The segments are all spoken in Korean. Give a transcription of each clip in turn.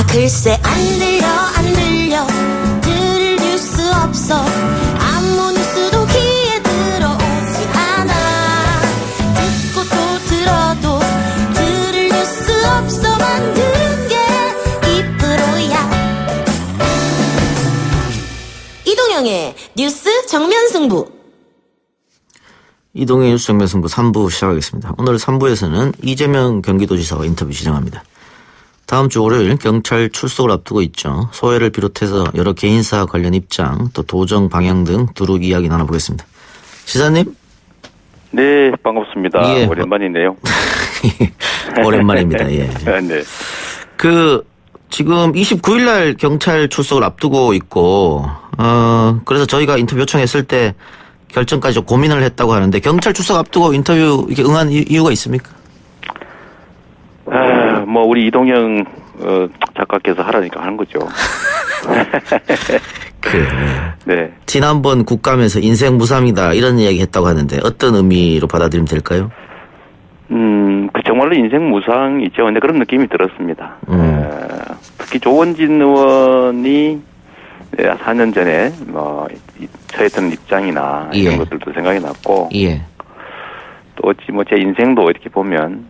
아 글쎄 안 들려 들을 뉴스 없어 아무 뉴스도 귀에 들어오지 않아 듣고 또 들어도 들을 뉴스 없어 만드는 게 이프로야. 이동영의 뉴스 정면승부. 이동의 뉴스 정면승부 3부 시작하겠습니다. 오늘 3부에서는 이재명 경기도지사와 인터뷰 진행합니다. 다음 주 월요일 경찰 출석을 앞두고 있죠. 소회를 비롯해서 여러 개인사 관련 입장, 또 도정 방향 등 두루 이야기 나눠보겠습니다. 시사님? 네, 반갑습니다. 예, 오랜만이네요. 오랜만입니다. 예. 네. 지금 29일 날 경찰 출석을 앞두고 있고, 그래서 저희가 인터뷰 요청했을 때 결정까지 좀 고민을 했다고 하는데, 경찰 출석 앞두고 인터뷰 이렇게 응한 이유가 있습니까? 뭐 우리 이동영 작가께서 하라니까 하는 거죠. 네. 지난번 국감에서 인생 무상이다 이런 이야기 했다고 하는데 어떤 의미로 받아들이면 될까요? 정말로 인생 무상이죠. 근데 그런 느낌이 들었습니다. 특히 조원진 의원이 4년 전에 뭐 처했던 입장이나 이런 것들도 생각이 났고, 예. 또 어찌 뭐 제 인생도 이렇게 보면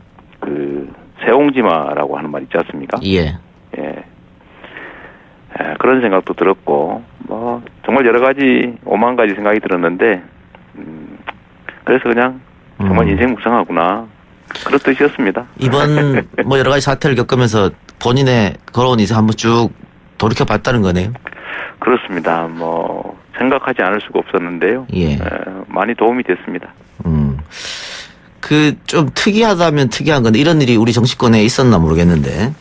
새옹지마라고 하는 말 있지 않습니까? 예. 그런 생각도 들었고, 뭐 정말 여러 가지 5만 가지 생각이 들었는데, 그래서 그냥 정말 인생 무상하구나 그런 뜻이었습니다. 이번 뭐 여러 가지 사태를 겪으면서 본인의 걸어온 인생 한번 쭉 돌이켜 봤다는 거네요. 그렇습니다. 뭐 생각하지 않을 수가 없었는데요. 예. 많이 도움이 됐습니다. 좀 특이하다면 특이한 건데 이런 일이 우리 정치권에 있었나 모르겠는데.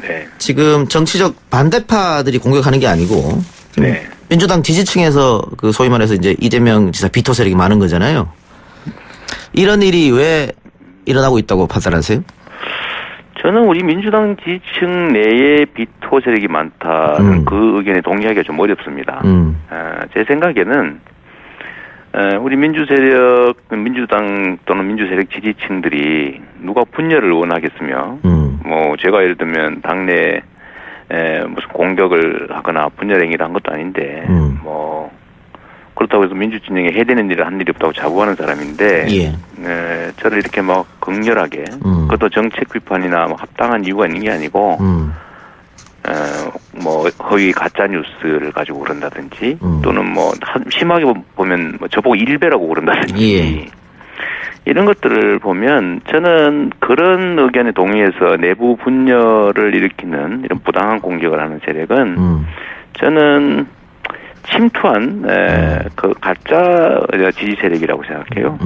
네. 지금 정치적 반대파들이 공격하는 게 아니고. 네. 민주당 지지층에서 소위 말해서 이제 이재명 지사 비토 세력이 많은 거잖아요. 이런 일이 왜 일어나고 있다고 판단하세요? 저는 우리 민주당 지지층 내에 비토 세력이 많다는 그 의견에 동의하기가 좀 어렵습니다. 제 생각에는 우리 민주당 또는 민주세력 지지층들이 누가 분열을 원하겠으며, 뭐 제가 예를 들면 당내 무슨 공격을 하거나 분열 행위를 한 것도 아닌데, 뭐 그렇다고 해서 민주진영에 해되는 일을 한 일이 없다고 자부하는 사람인데, 저를 이렇게 막 극렬하게, 그것도 정책 비판이나 뭐 합당한 이유가 있는 게 아니고, 뭐 허위 가짜 뉴스를 가지고 그런다든지, 또는 뭐 심하게 보면 뭐 저보고 일배라고 그런다든지, 이런 것들을 보면 저는 그런 의견에 동의해서 내부 분열을 일으키는 이런 부당한 공격을 하는 세력은 저는 침투한 그 가짜 지지 세력이라고 생각해요.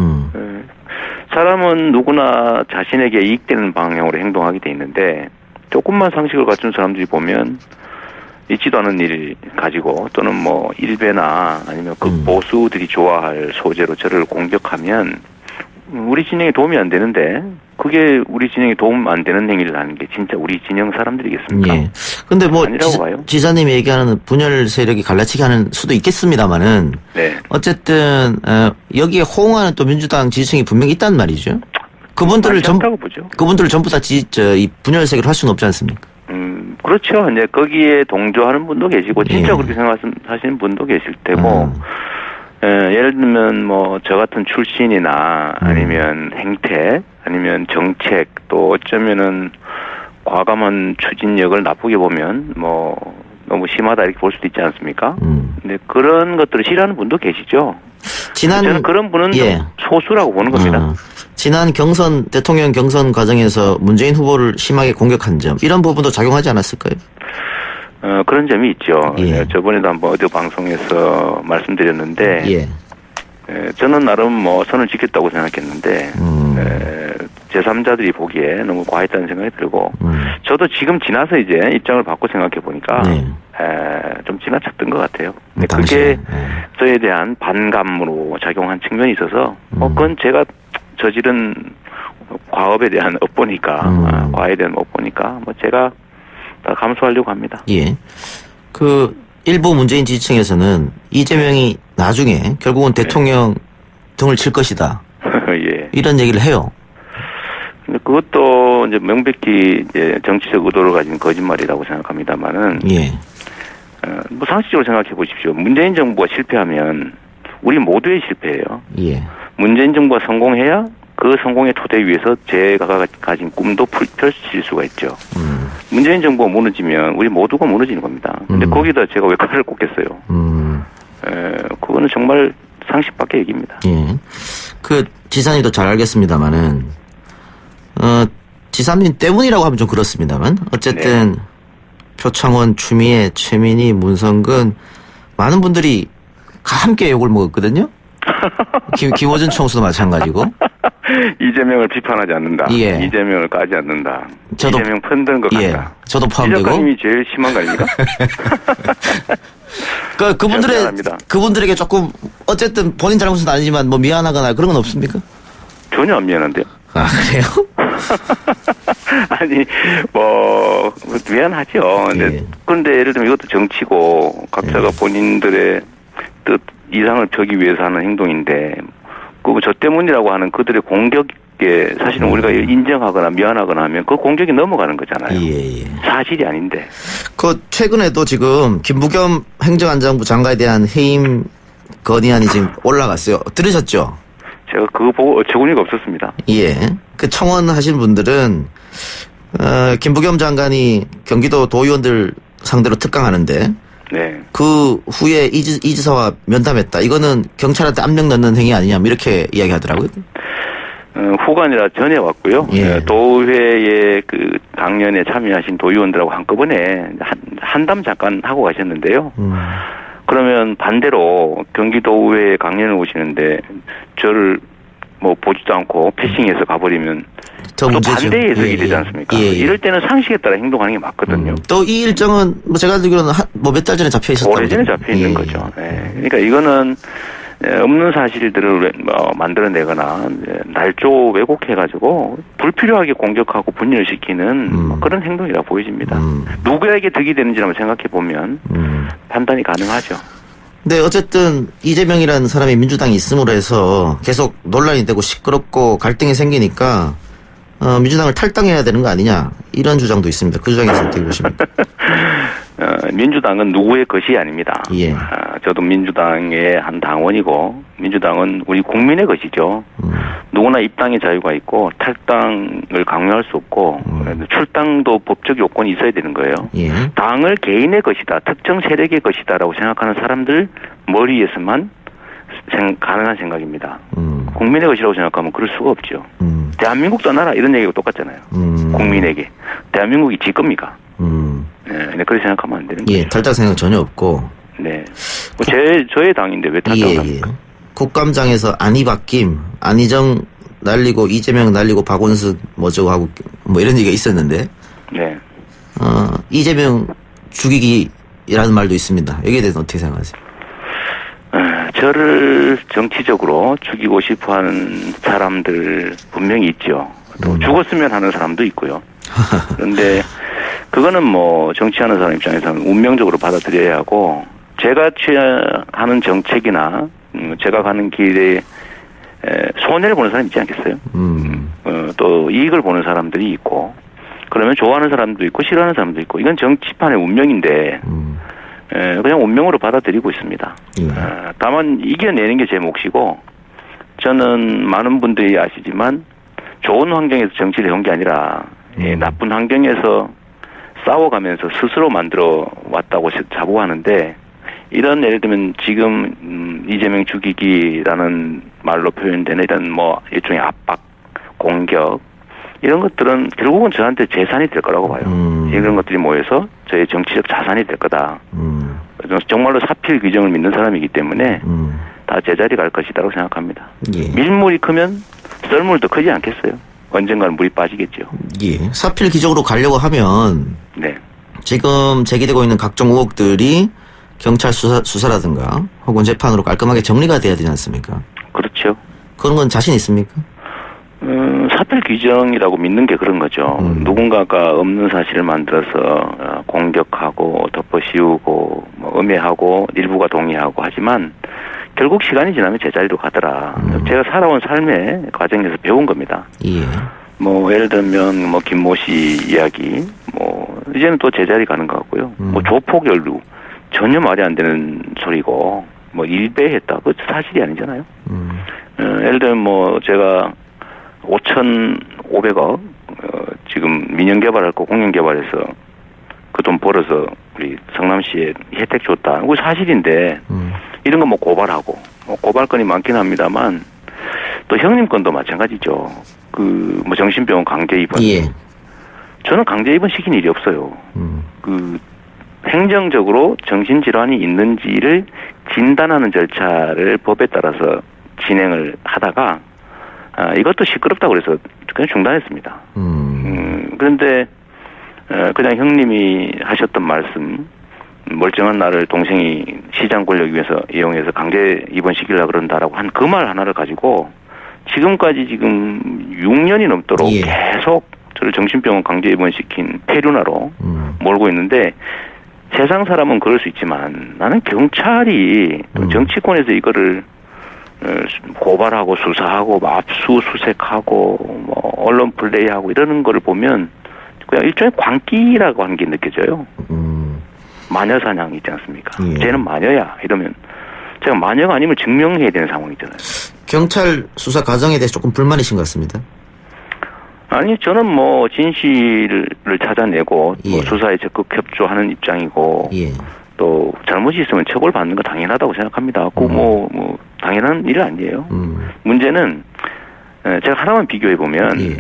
사람은 누구나 자신에게 이익되는 방향으로 행동하게 돼 있는데, 조금만 상식을 갖춘 사람들이 보면 있지도 않은 일 가지고, 또는 뭐 일배나 아니면 그 보수들이 좋아할 소재로 저를 공격하면 우리 진영에 도움이 안 되는데, 그게 우리 진영에 도움 안 되는 행위를 하는 게 진짜 우리 진영 사람들이겠습니까? 예. 근데 뭐 지사님이 얘기하는 분열 세력이 갈라치기 하는 수도 있겠습니다만은, 네. 어쨌든 여기에 호응하는 또 민주당 지지층이 분명히 있단 말이죠. 그분들을 전부 다 이 분열 세계로 할 수는 없지 않습니까? 그렇죠. 이제 거기에 동조하는 분도 계시고, 진짜 그렇게 생각하시는 분도 계실 테고, 예를 들면 뭐 저 같은 출신이나 아니면 행태, 아니면 정책, 또 어쩌면은 과감한 추진력을 나쁘게 보면 뭐 너무 심하다 이렇게 볼 수도 있지 않습니까? 근데 그런 것들을 싫어하는 분도 계시죠. 저는 그런 분은 소수라고 보는 겁니다. 지난 대통령 경선 과정에서 문재인 후보를 심하게 공격한 점, 이런 부분도 작용하지 않았을까요? 그런 점이 있죠. 저번에도 한번 어디 방송에서 말씀드렸는데, 저는 나름 뭐 선을 지켰다고 생각했는데, 제3자들이 보기에 너무 과했다는 생각이 들고, 저도 지금 지나서 이제 입장을 바꿔 생각해 보니까, 좀 지나쳤던 것 같아요. 그게 저에 대한 반감으로 작용한 측면이 있어서, 그건 제가 저지른 과업에 대한 업보니까, 과에 대한 업보니까, 뭐 제가 다 감수하려고 합니다. 예. 일부 문재인 지지층에서는 이재명이 나중에 결국은 대통령 등을 칠 것이다. 이런 얘기를 해요. 근데 그것도 그것도 이제 명백히 이제 정치적 의도를 가진 거짓말이라고 생각합니다만은 예. 뭐 상식적으로 생각해 보십시오. 문재인 정부가 실패하면 우리 모두의 실패예요. 예. 문재인 정부가 성공해야 그 성공의 토대 위에서 제가 가진 꿈도 펼칠 수가 있죠. 문재인 정부가 무너지면 우리 모두가 무너지는 겁니다. 근데 거기다 제가 왜 칼을 꽂겠어요? 그거는 정말 상식 밖의 얘기입니다. 예. 그 지사님도 잘 알겠습니다만은 지사님 때문이라고 하면 좀 그렇습니다만 어쨌든 표창원, 추미애, 최민희, 문성근 많은 분들이 함께 욕을 먹었거든요. 김호준 총수도 마찬가지고. 이재명을 비판하지 않는다. 예. 이재명을 까지 않는다. 저도, 이재명 편드는 것 예. 같다. 저도 포함되고. 이 작가님이 제일 심한 거 아닙니까? 그분들에게 조금 어쨌든 본인 잘못은 아니지만 뭐 미안하거나 그런 건 없습니까? 전혀 안 미안한데요. 아, 그래요? 아니, 미안하죠. 예. 그런데 예를 들면 이것도 정치고 각자가 본인들의 뜻 이상을 펴기 위해서 하는 행동인데 저 때문이라고 하는 그들의 공격에 사실은 우리가 인정하거나 미안하거나 하면 그 공격이 넘어가는 거잖아요. 예. 사실이 아닌데. 최근에도 지금 김부겸 행정안전부 장관에 대한 해임 건의안이 지금 올라갔어요. 들으셨죠? 제가 그거 보고 어처구니가 없었습니다. 예. 그 청원하신 분들은 김부겸 장관이 경기도 도의원들 상대로 특강하는데 네. 그 후에 이 지사와 면담했다. 이거는 경찰한테 압력 넣는 행위 아니냐 이렇게 이야기하더라고요. 후가 아니라 전에 왔고요. 예. 도의회에 그 강연에 참여하신 도의원들하고 한꺼번에 한담 잠깐 하고 가셨는데요. 그러면 반대로 경기도의회 강연을 오시는데 저를 보지도 않고 패싱해서 가버리면 또 반대 해석이 되지 않습니까? 예. 이럴 때는 상식에 따라 행동하는 게 맞거든요. 또 이 일정은 제가 알기로는 몇 달 전에 잡혀 있었다고. 오래전에 잡혀 있는 거죠. 네. 그러니까 이거는 없는 사실들을 만들어내거나 날조 왜곡해가지고 불필요하게 공격하고 분열을 시키는 그런 행동이라 보여집니다. 누구에게 득이 되는지 한번 생각해 보면 판단이 가능하죠. 네, 어쨌든 이재명이라는 사람이 민주당에 있음으로 해서 계속 논란이 되고 시끄럽고 갈등이 생기니까 민주당을 탈당해야 되는 거 아니냐 이런 주장도 있습니다. 그 주장에서 어떻게 보십니까? 민주당은 누구의 것이 아닙니다. 예. 저도 민주당의 한 당원이고 민주당은 우리 국민의 것이죠. 누구나 입당의 자유가 있고 탈당을 강요할 수 없고 출당도 법적 요건이 있어야 되는 거예요. 예. 당을 개인의 것이다. 특정 세력의 것이다라고 생각하는 사람들 머리에서만 가능한 생각입니다. 국민의 것이라고 생각하면 그럴 수가 없죠. 대한민국 떠나라 이런 얘기가 똑같잖아요. 국민에게. 대한민국이 지 겁니까? 네, 그렇게 생각하면 안 되는 거죠. 예, 탈당 생각 전혀 없고. 네. 저의 당인데 왜 탈당합니까? 예. 국감장에서 안희 바뀜, 안희정 날리고 이재명 날리고 박원순 뭐저거 하고 이런 얘기가 있었는데. 네. 이재명 죽이기라는 말도 있습니다. 여기에 대해서 어떻게 생각하세요? 저를 정치적으로 죽이고 싶어하는 사람들 분명히 있죠. 또 죽었으면 하는 사람도 있고요. 그런데 그거는 정치하는 사람 입장에서는 운명적으로 받아들여야 하고 제가 취하는 정책이나 제가 가는 길에 손해를 보는 사람이 있지 않겠어요? 또 이익을 보는 사람들이 있고 그러면 좋아하는 사람도 있고 싫어하는 사람도 있고 이건 정치판의 운명인데 그냥 운명으로 받아들이고 있습니다. 다만 이겨내는 게 제 몫이고 저는 많은 분들이 아시지만 좋은 환경에서 정치를 해온 게 아니라 나쁜 환경에서 싸워가면서 스스로 만들어 왔다고 자부하는데 이런 예를 들면 지금 이재명 죽이기라는 말로 표현되는 이런 일종의 압박, 공격 이런 것들은 결국은 저한테 재산이 될 거라고 봐요. 이런 것들이 모여서 저의 정치적 자산이 될 거다. 정말로 사필 규정을 믿는 사람이기 때문에 다 제자리 갈 것이라고 생각합니다. 예. 밀물이 크면 썰물도 크지 않겠어요. 언젠가는 물이 빠지겠죠. 예. 사필 기적으로 가려고 하면 네. 지금 제기되고 있는 각종 의혹들이 경찰 수사라든가 혹은 재판으로 깔끔하게 정리가 돼야 되지 않습니까? 그렇죠. 그런 건 자신 있습니까? 사필 규정이라고 믿는 게 그런 거죠. 누군가가 없는 사실을 만들어서 공격하고 덮어씌우고 음해하고 일부가 동의하고 하지만 결국 시간이 지나면 제자리로 가더라. 제가 살아온 삶의 과정에서 배운 겁니다. 예. 뭐 예를 들면 뭐 김모 씨 이야기, 뭐 이제는 또 제자리 가는 것 같고요. 뭐 조폭연루 전혀 말이 안 되는 소리고 뭐 일배했다, 그 사실이 아니잖아요. 예를 들면 뭐 제가 5,500억 지금 민영 개발할 거 공영 개발해서 그 돈 벌어서 우리 성남시에 혜택 줬다, 그거 사실인데 이런 거 뭐 고발하고 뭐 고발건이 많긴 합니다만 또 형님 건도 마찬가지죠. 그 뭐 정신병원 강제 입원. 예. 저는 강제 입원 시킨 일이 없어요. 그 행정적으로 정신질환이 있는지를 진단하는 절차를 법에 따라서 진행을 하다가 이것도 시끄럽다고 그래서 그냥 중단했습니다. 그런데 그냥 형님이 하셨던 말씀, 멀쩡한 나를 동생이 시장 권력 위해서 이용해서 강제 입원시키려고 그런다라고 한 그 말 하나를 가지고 지금까지 지금 6년이 넘도록 예. 계속 저를 정신병원 강제 입원시킨 폐륜화로 몰고 있는데, 세상 사람은 그럴 수 있지만 나는 경찰이 또 정치권에서 이거를 고발하고 수사하고 압수수색하고 뭐 언론 플레이하고 이러는 거를 보면 그냥 일종의 광기라고 하는 게 느껴져요. 마녀 사냥 있지 않습니까? 예. 쟤는 마녀야 이러면 제가 마녀가 아니면 증명해야 되는 상황이잖아요. 경찰 수사 과정에 대해서 조금 불만이신 것 같습니다. 아니, 저는 뭐 진실을 찾아내고 예. 뭐 수사에 적극 협조하는 입장이고 예. 또 잘못이 있으면 처벌받는 거 당연하다고 생각합니다. 그 뭐 당연한 일 아니에요. 문제는 제가 하나만 비교해 보면 예.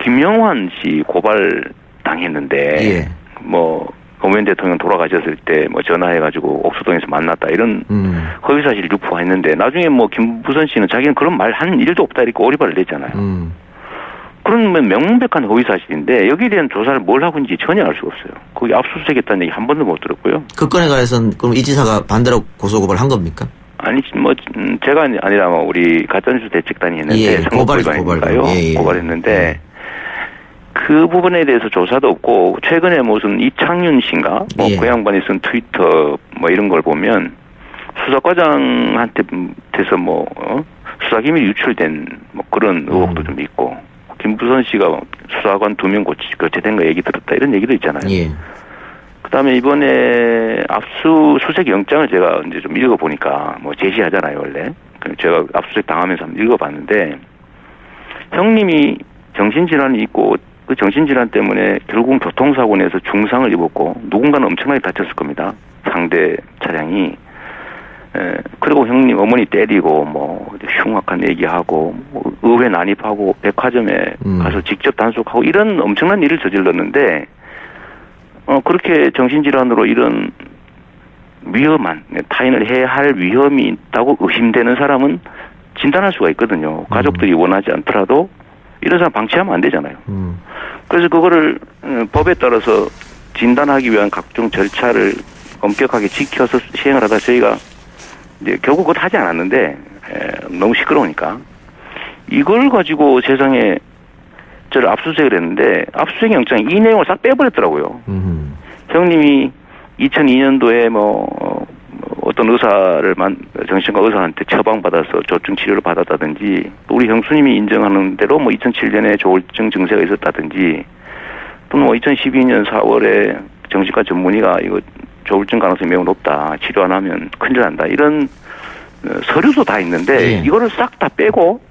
김영환 씨 고발 당했는데 예. 뭐 노무현 대통령 돌아가셨을 때 뭐 전화해가지고 옥수동에서 만났다 이런 허위사실 유포했는데 나중에 뭐 김부선 씨는 자기는 그런 말 한 일도 없다 이렇게 오리발을 냈잖아요. 그런 명백한 허위사실인데 여기에 대한 조사를 뭘 하고 있는지 전혀 알 수가 없어요. 거기 압수수색했다는 얘기 한 번도 못 들었고요. 그 건에 관해서는 그럼 이 지사가 반대로 고소고발한 겁니까? 아니 뭐 제가 아니라 뭐 우리 가짜뉴스 대책단이 했는데 예, 선거법위반인가요? 예. 고발했는데 그 부분에 대해서 조사도 없고 최근에 무슨 이창윤 씨인가 뭐 예. 그 양반이 쓴 트위터 뭐 이런 걸 보면 수사과장한테서 뭐 수사기밀 유출된 뭐 그런 의혹도 좀 있고 김부선 씨가 수사관 2명 교체된 거 얘기 들었다 이런 얘기도 있잖아요. 예. 그다음에 이번에 압수수색 영장을 제가 이제 좀 읽어보니까 뭐 제시하잖아요 원래. 제가 압수수색 당하면서 한번 읽어봤는데 형님이 정신질환이 있고 그 정신질환 때문에 결국은 교통사고 내서 중상을 입었고 누군가는 엄청나게 다쳤을 겁니다. 상대 차량이. 그리고 형님 어머니 때리고 뭐 흉악한 얘기하고 뭐 의회 난입하고 백화점에 가서 직접 단속하고 이런 엄청난 일을 저질렀는데 그렇게 정신질환으로 이런 위험한 타인을 해야 할 위험이 있다고 의심되는 사람은 진단할 수가 있거든요. 가족들이 원하지 않더라도 이런 사람 방치하면 안 되잖아요. 그래서 그거를 법에 따라서 진단하기 위한 각종 절차를 엄격하게 지켜서 시행을 하다 저희가 이제 결국 그것 하지 않았는데 너무 시끄러우니까 이걸 가지고 세상에 저를 압수수색을 했는데 압수수색 영장에 이 내용을 싹 빼버렸더라고요. 형님이 2002년도에 뭐 어떤 의사를 정신과 의사한테 처방받아서 조증 치료를 받았다든지 또 우리 형수님이 인정하는 대로 뭐 2007년에 조울증 증세가 있었다든지 또는 뭐 2012년 4월에 정신과 전문의가 이거 조울증 가능성이 매우 높다. 치료 안 하면 큰일 난다. 이런 서류도 다 있는데 예. 이거를 싹 다 빼고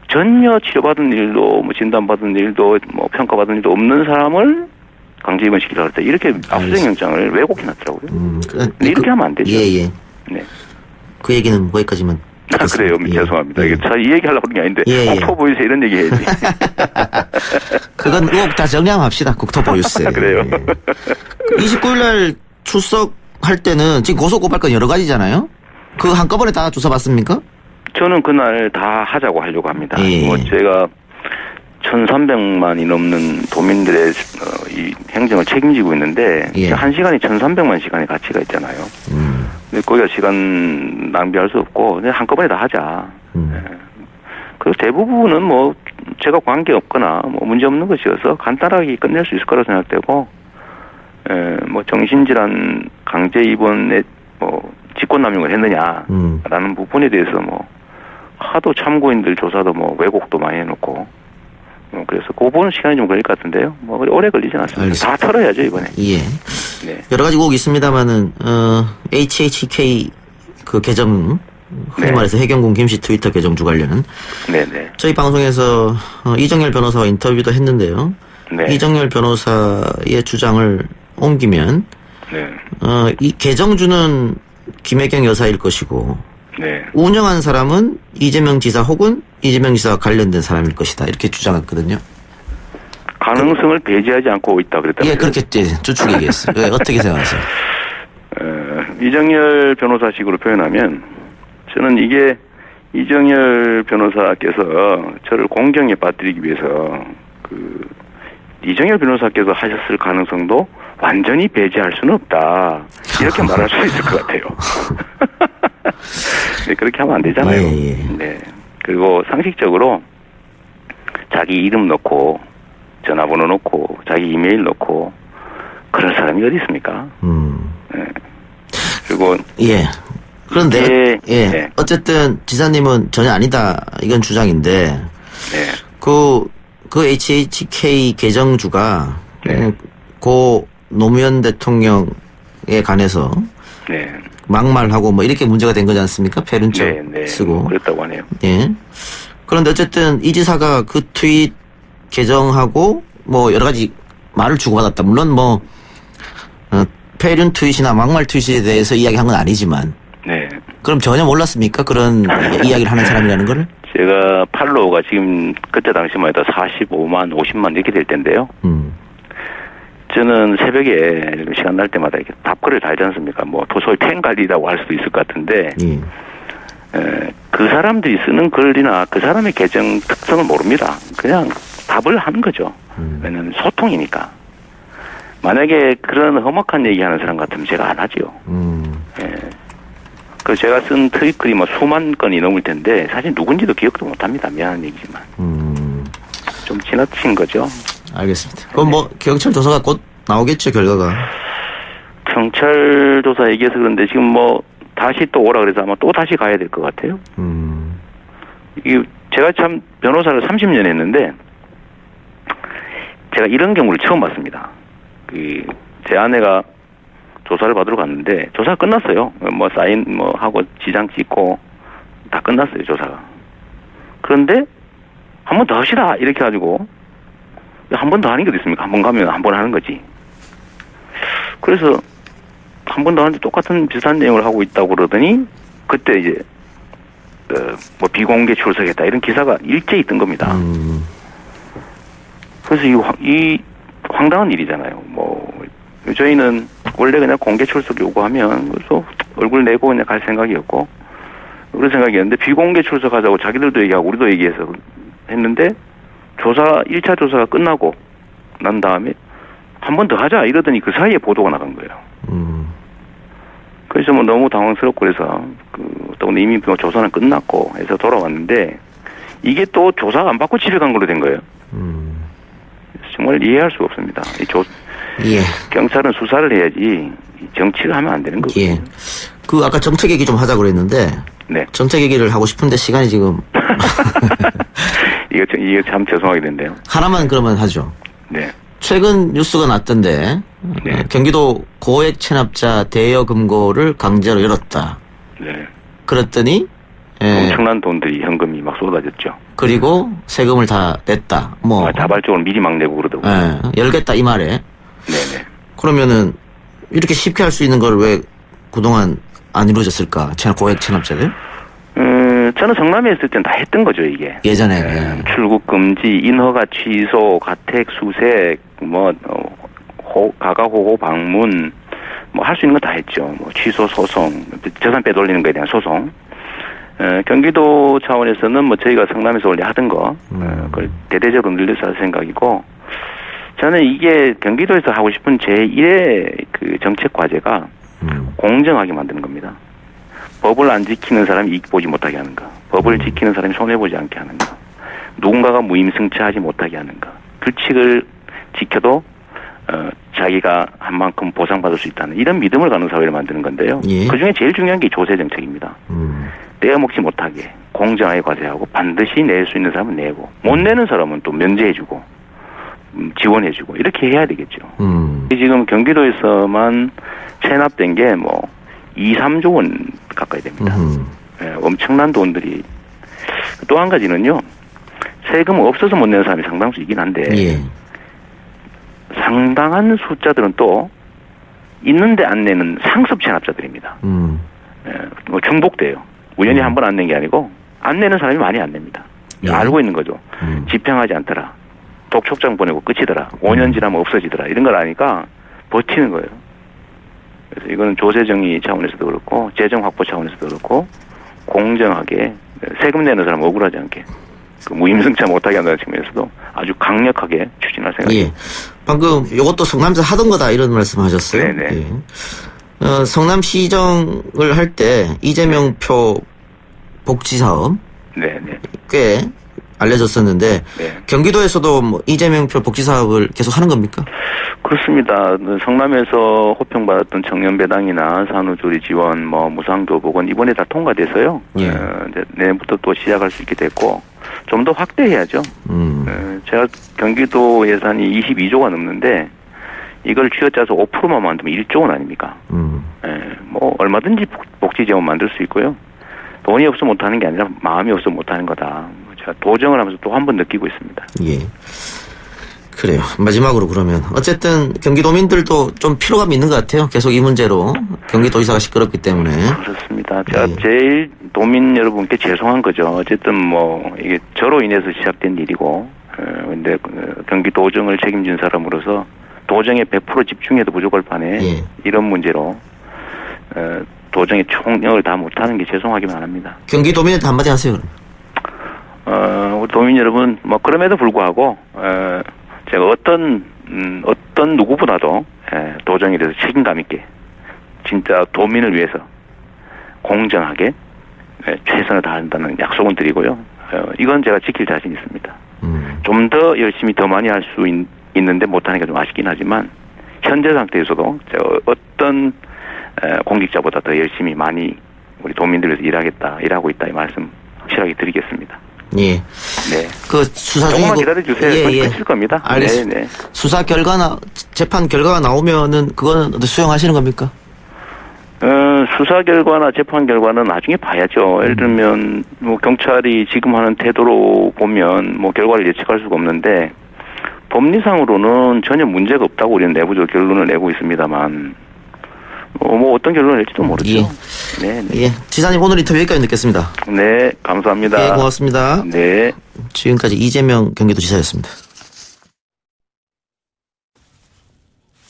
전혀 치료받은 일도 뭐 진단받은 일도 뭐 평가받은 일도 없는 사람을 강제 입원시키려고 했다. 이렇게 압수수색 영장을 왜곡해놨더라고요. 근데 이렇게 하면 안 되죠. 예. 네. 그 얘기는 거기까지만. 그래요. 예. 죄송합니다. 예. 이게 이 얘기 하려고 그런 게 아닌데 국토보유세 이런 얘기 해야지. 그건 의혹 다 정리합시다. 국토보유세. 그래요. 예. 29일 날 출석할 때는 지금 고소고발건 여러 가지잖아요. 그거 한꺼번에 다 조사받습니까? 저는 그날 다 하려고 합니다. 예. 뭐 제가 1,300만이 넘는 도민들의 이 행정을 책임지고 있는데 예. 1시간이 1,300만 시간의 가치가 있잖아요. 근데 거기가 시간 낭비할 수 없고 그냥 한꺼번에 다 하자. 그리고 대부분은 뭐 제가 관계 없거나 뭐 문제 없는 것이어서 간단하게 끝낼 수 있을 거라고 생각되고, 뭐 정신질환 강제 입원에 뭐 직권남용을 했느냐라는 부분에 대해서 뭐 하도 참고인들 조사도 뭐 왜곡도 많이 해놓고 그래서 그 부분 시간이 좀 걸릴 것 같은데요. 뭐 오래 걸리진 않습니다. 알겠습니다. 다 털어야죠 이번에. 예. 네. 여러 가지 곡 있습니다만은 HHK 그 계정 흔히 네. 말해서 해경군 김씨 트위터 계정주 관련은 네네. 저희 방송에서 이정열 변호사와 인터뷰도 했는데요. 네. 이정열 변호사의 주장을 옮기면 네. 이 계정주는 김혜경 여사일 것이고 네. 운영한 사람은 이재명 지사 혹은 이재명 지사와 관련된 사람일 것이다 이렇게 주장했거든요. 가능성을 배제하지 않고 있다 그랬다고요. 예, 그렇게 추측 얘기했어요. 예, 어떻게 생각하세요? 이정열 변호사식으로 표현하면 저는 이게 이정열 변호사께서 저를 공경에 빠뜨리기 위해서 그 이정열 변호사께서 하셨을 가능성도 완전히 배제할 수는 없다. 이렇게 말할 수 있을 것 같아요. 네, 그렇게 하면 안 되잖아요. 예, 예. 네. 그리고 상식적으로 자기 이름 넣고 전화번호 넣고 자기 이메일 넣고 그런 사람이 어디 있습니까? 네. 그리고 예. 그런데 예. 네. 어쨌든 지사님은 전혀 아니다 이건 주장인데 네. 그 HHK 계정주가 네. 고 노무현 대통령에 관해서 네. 막말하고 뭐 이렇게 문제가 된 거지 않습니까? 패륜적 네, 네. 쓰고. 그랬다고 하네요. 예. 그런데 어쨌든 이 지사가 그 트윗 계정하고 뭐 여러 가지 말을 주고받았다. 물론 뭐 패륜 트윗이나 막말 트윗에 대해서 이야기한 건 아니지만. 네. 그럼 전혀 몰랐습니까? 그런 이야기를 하는 사람이라는 거를? 제가 팔로워가 지금 그때 당시만 해도 45만, 50만 이렇게 될 텐데요. 저는 새벽에 시간 날 때마다 이렇게 답글을 달지 않습니까? 뭐 소위 팬 관리라고 할 수도 있을 것 같은데 예. 그 사람들이 쓰는 글이나 그 사람의 계정 특성을 모릅니다. 그냥 답을 하는 거죠. 왜냐면 소통이니까. 만약에 그런 험악한 얘기하는 사람 같으면 제가 안 하지요. 예. 그 제가 쓴 트윗 글이 뭐 수만 건이 넘을 텐데 사실 누군지도 기억도 못합니다. 미안한 얘기지만. 좀 지나친 거죠. 알겠습니다. 그럼 뭐 경찰 조사가 곧 나오겠죠, 결과가. 경찰 조사 얘기해서 그런데 지금 뭐 다시 또 오라 그래서 아마 또 다시 가야 될 것 같아요. 이게 제가 참 변호사를 30년 했는데 제가 이런 경우를 처음 봤습니다. 제 아내가 조사를 받으러 갔는데 조사가 끝났어요. 뭐 사인 뭐 하고 지장 찍고 다 끝났어요, 조사가. 그런데 한 번 더 합시다 이렇게 가지고 한 번 더 하는 게 어디 있습니까? 한 번 가면 한 번 하는 거지. 그래서 한 번 더 하는데 똑같은 비슷한 내용을 하고 있다고 그러더니 그때 이제 뭐 비공개 출석했다 이런 기사가 일제히 뜬 겁니다. 그래서 이 황당한 일이잖아요. 뭐 저희는 원래 그냥 공개 출석 요구하면 그래서 얼굴 내고 그냥 갈 생각이었고 그런 생각이었는데 비공개 출석하자고 자기들도 얘기하고 우리도 얘기해서 했는데 1차 조사가 끝나고 난 다음에 한 번 더 하자 이러더니 그 사이에 보도가 나간 거예요. 그래서 뭐 너무 당황스럽고 그래서 또 이미 조사는 끝났고 해서 돌아왔는데 이게 또 조사 안 받고 집에 간 걸로 된 거예요. 정말 이해할 수가 없습니다. 예. 경찰은 수사를 해야지 정치를 하면 안 되는 거고요. 예. 아까 정책 얘기 좀 하자고 그랬는데 네. 정책 얘기를 하고 싶은데 시간이 지금 이거 참 죄송하게 된대요. 하나만 그러면 하죠. 네. 최근 뉴스가 났던데 네. 경기도 고액 체납자 대여 금고를 강제로 열었다. 네. 그랬더니 엄청난 돈들이 현금이 막 쏟아졌죠. 그리고 세금을 다 냈다. 뭐 자발적으로 미리 막 내고 그러더군요. 열겠다 이 말에. 네네. 그러면은 이렇게 쉽게 할 수 있는 걸 왜 그동안 안 이루어졌을까? 고액 체납자들? 저는 성남에 있을 땐 다 했던 거죠, 이게. 예전에. 출국 금지, 인허가 취소, 가택 수색, 가가호호 방문, 할 수 있는 거 다 했죠. 취소 소송, 재산 빼돌리는 거에 대한 소송. 경기도 차원에서는 저희가 성남에서 원래 하던 거, 그걸 대대적으로 늘려서 할 생각이고, 저는 이게 경기도에서 하고 싶은 제1의 그 정책 과제가 공정하게 만드는 겁니다. 법을 안 지키는 사람이 이익 보지 못하게 하는 거. 법을 지키는 사람이 손해보지 않게 하는 거. 누군가가 무임승차하지 못하게 하는 거. 규칙을 지켜도 자기가 한 만큼 보상받을 수 있다는 이런 믿음을 가는 사회를 만드는 건데요. 예. 그중에 제일 중요한 게 조세 정책입니다. 떼어먹지 못하게 공정하게 과세하고 반드시 낼 수 있는 사람은 내고 못 내는 사람은 또 면제해주고 지원해주고 이렇게 해야 되겠죠. 지금 경기도에서만 체납된 게 뭐 2, 3조 원 가까이 됩니다. 예, 엄청난 돈들이. 또 한 가지는요. 세금 없어서 못 내는 사람이 상당수이긴 한데 예. 상당한 숫자들은 또 있는데 안 내는 상습 체납자들입니다. 예, 뭐 중복돼요. 우연히 한 번 안 낸 게 아니고 안 내는 사람이 많이 안 냅니다. 예. 알고 있는 거죠. 집행하지 않더라. 독촉장 보내고 끝이더라. 5년 지나면 없어지더라. 이런 걸 아니까 버티는 거예요. 그래서 이거는 조세정의 차원에서도 그렇고 재정 확보 차원에서도 그렇고 공정하게 세금 내는 사람 억울하지 않게 그 무임승차 못하게 한다는 측면에서도 아주 강력하게 추진할 생각입니다. 예. 방금 이것도 성남에서 하던 거다 이런 말씀하셨어요. 네네. 예. 성남시정을 할 때 이재명 표 복지 사업 네네. 꽤 알려졌었는데 네. 경기도에서도 뭐 이재명 표 복지 사업을 계속 하는 겁니까? 그렇습니다. 성남에서 호평받았던 청년 배당이나 산후조리 지원, 뭐 무상교복은 이번에 다 통과돼서요. 예. 이제 내년부터 또 시작할 수 있게 됐고 좀 더 확대해야죠. 제가 경기도 예산이 22조가 넘는데 이걸 쥐어짜서 5%만 만들면 1조 원 아닙니까? 뭐 얼마든지 복지 지원 만들 수 있고요. 돈이 없어 못하는 게 아니라 마음이 없어 못하는 거다. 제가 도정을 하면서 또 한 번 느끼고 있습니다. 예. 그래요. 마지막으로 그러면 어쨌든 경기도민들도 좀 피로감이 있는 것 같아요. 계속 이 문제로 경기도지사가 시끄럽기 때문에. 그렇습니다. 제가 예. 제일 도민 여러분께 죄송한 거죠. 어쨌든 뭐 이게 저로 인해서 시작된 일이고, 근데 경기도정을 책임진 사람으로서 도정에 100% 집중해도 부족할 판에 예. 이런 문제로 도정의 총력을 다 못하는 게 죄송하기만 합니다. 경기도민한테 한마디 하세요. 그럼. 우리 도민 여러분, 뭐 그럼에도 불구하고 제가 어떤 누구보다도 도정에 대해서 책임감 있게 진짜 도민을 위해서 공정하게 최선을 다한다는 약속은 드리고요. 이건 제가 지킬 자신 있습니다. 좀 더 열심히 더 많이 할 수 있는데 못하니까 좀 아쉽긴 하지만 현재 상태에서도 제가 어떤 공직자보다 더 열심히 많이 우리 도민들 위해서 일하고 있다 이 말씀 확실하게 드리겠습니다. 예. 네. 그 수사 중이고. 조금만 기다려주세요. 예. 끝일 겁니다. 알겠습니다. 네. 수사 결과나 재판 결과가 나오면은 그거는 수용하시는 겁니까? 수사 결과나 재판 결과는 나중에 봐야죠. 예를 들면 뭐 경찰이 지금 하는 태도로 보면 뭐 결과를 예측할 수가 없는데 법리상으로는 전혀 문제가 없다고 우리는 내부적으로 결론을 내고 있습니다만 뭐 어떤 결론을 낼지도 모르죠. 예. 네. 예. 지사님 오늘 인터뷰 여기까지 듣겠습니다. 네, 감사합니다. 예, 고맙습니다. 네. 지금까지 이재명 경기도지사였습니다.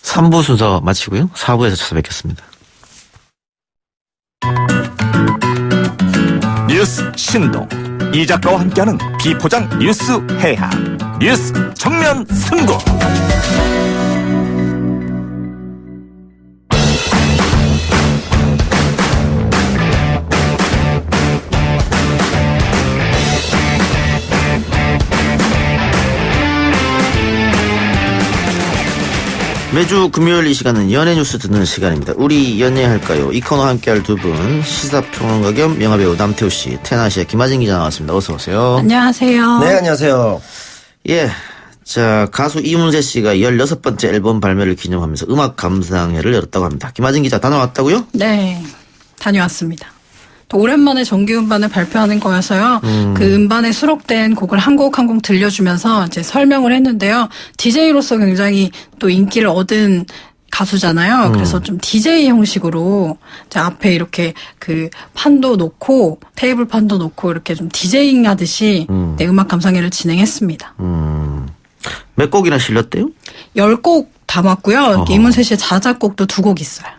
3부 순서 마치고요. 4부에서 찾아뵙겠습니다. 뉴스 신동 이 작가와 함께하는 비포장 뉴스 해학 뉴스 정면 승부. 매주 금요일 이 시간은 연예 뉴스 듣는 시간입니다. 우리 연예할까요? 이 코너 함께할 두 분 시사평론가 겸 영화배우 남태우 씨, 테나시의 김하진 기자 나왔습니다. 어서 오세요. 안녕하세요. 네, 안녕하세요. 예, 자 가수 이문세 씨가 16번째 앨범 발매를 기념하면서 음악 감상회를 열었다고 합니다. 김하진 기자 다녀왔다고요? 네, 다녀왔습니다. 또 오랜만에 정규 음반을 발표하는 거여서요. 그 음반에 수록된 곡을 한 곡 한 곡 들려주면서 이제 설명을 했는데요. DJ로서 굉장히 또 인기를 얻은 가수잖아요. 그래서 좀 DJ 형식으로 이제 앞에 이렇게 그 판도 놓고 테이블 판도 놓고 이렇게 좀 디제잉 하듯이 네, 음악 감상회를 진행했습니다. 몇 곡이나 실렸대요? 10곡 담았고요. 이문세 씨의 자작곡도 2곡 있어요.